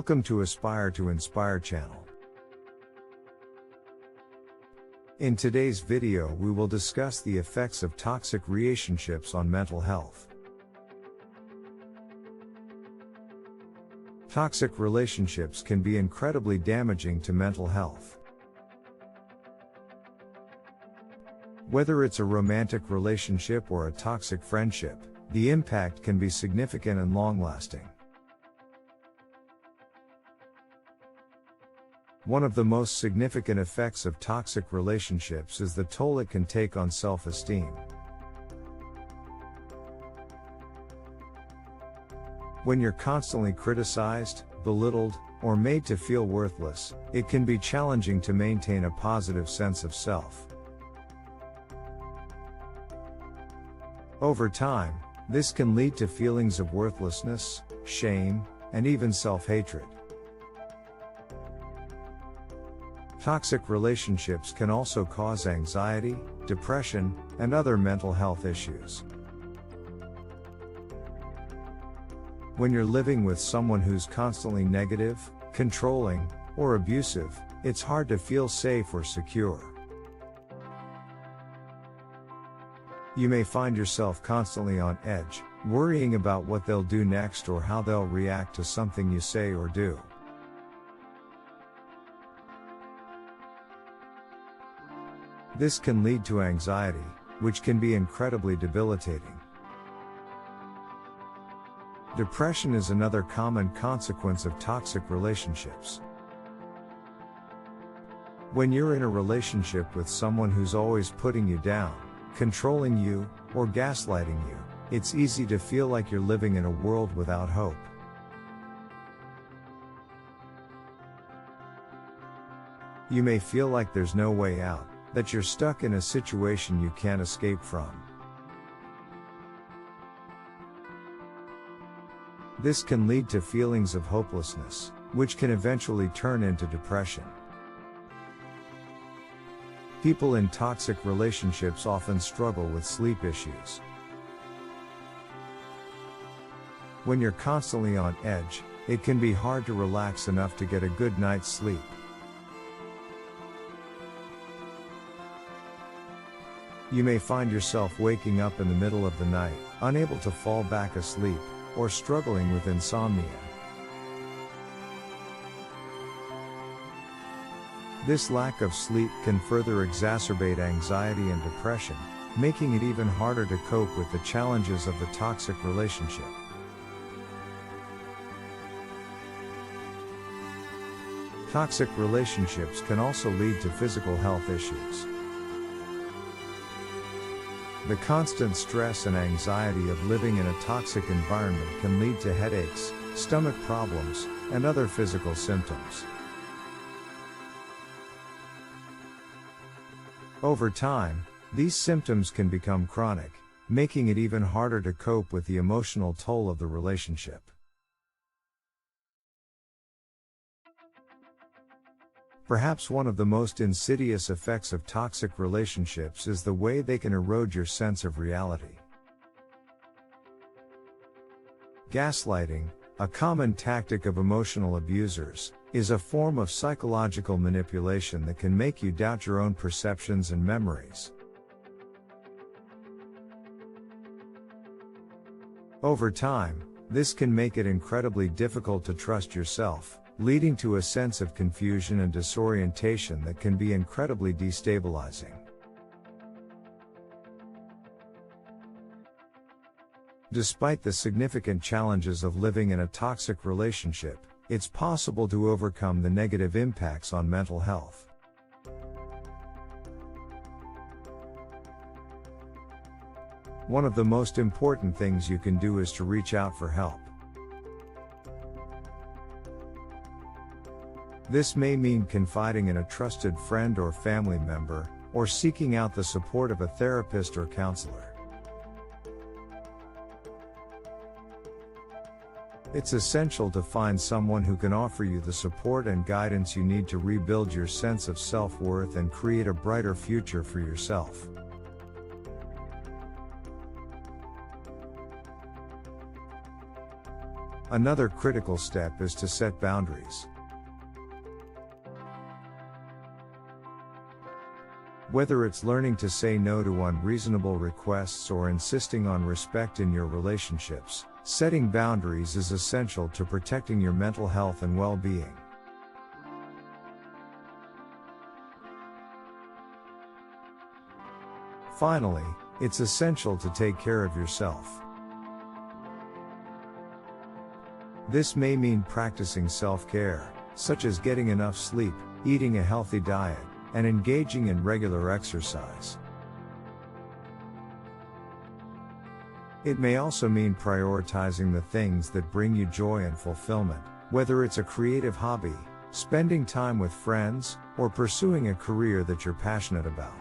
Welcome to Aspire to Inspire channel. In today's video we will discuss the effects of toxic relationships on mental health. Toxic relationships can be incredibly damaging to mental health. Whether it's a romantic relationship or a toxic friendship, the impact can be significant and long-lasting. One of the most significant effects of toxic relationships is the toll it can take on self-esteem. When you're constantly criticized, belittled, or made to feel worthless, it can be challenging to maintain a positive sense of self. Over time, this can lead to feelings of worthlessness, shame, and even self-hatred. Toxic relationships can also cause anxiety, depression, and other mental health issues. When you're living with someone who's constantly negative, controlling, or abusive, it's hard to feel safe or secure. You may find yourself constantly on edge, worrying about what they'll do next or how they'll react to something you say or do. This can lead to anxiety, which can be incredibly debilitating. Depression is another common consequence of toxic relationships. When you're in a relationship with someone who's always putting you down, controlling you, or gaslighting you, it's easy to feel like you're living in a world without hope. You may feel like there's no way out, that you're stuck in a situation you can't escape from. This can lead to feelings of hopelessness, which can eventually turn into depression. People in toxic relationships often struggle with sleep issues. When you're constantly on edge, it can be hard to relax enough to get a good night's sleep. You may find yourself waking up in the middle of the night, unable to fall back asleep, or struggling with insomnia. This lack of sleep can further exacerbate anxiety and depression, making it even harder to cope with the challenges of the toxic relationship. Toxic relationships can also lead to physical health issues. The constant stress and anxiety of living in a toxic environment can lead to headaches, stomach problems, and other physical symptoms. Over time, these symptoms can become chronic, making it even harder to cope with the emotional toll of the relationship. Perhaps one of the most insidious effects of toxic relationships is the way they can erode your sense of reality. Gaslighting, a common tactic of emotional abusers, is a form of psychological manipulation that can make you doubt your own perceptions and memories. Over time, this can make it incredibly difficult to trust yourself, leading to a sense of confusion and disorientation that can be incredibly destabilizing. Despite the significant challenges of living in a toxic relationship, it's possible to overcome the negative impacts on mental health. One of the most important things you can do is to reach out for help. This may mean confiding in a trusted friend or family member, or seeking out the support of a therapist or counselor. It's essential to find someone who can offer you the support and guidance you need to rebuild your sense of self-worth and create a brighter future for yourself. Another critical step is to set boundaries. Whether it's learning to say no to unreasonable requests or insisting on respect in your relationships, setting boundaries is essential to protecting your mental health and well-being. Finally, it's essential to take care of yourself. This may mean practicing self-care, such as getting enough sleep, eating a healthy diet, and engaging in regular exercise. It may also mean prioritizing the things that bring you joy and fulfillment, whether it's a creative hobby, spending time with friends, or pursuing a career that you're passionate about.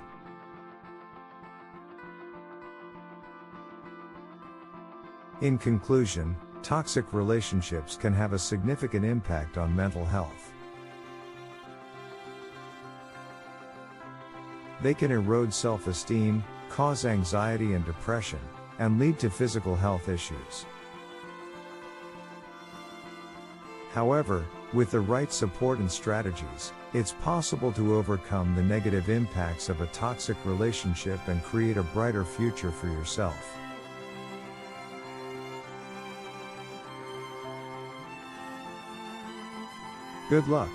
In conclusion, toxic relationships can have a significant impact on mental health. They can erode self-esteem, cause anxiety and depression, and lead to physical health issues. However, with the right support and strategies, it's possible to overcome the negative impacts of a toxic relationship and create a brighter future for yourself. Good luck!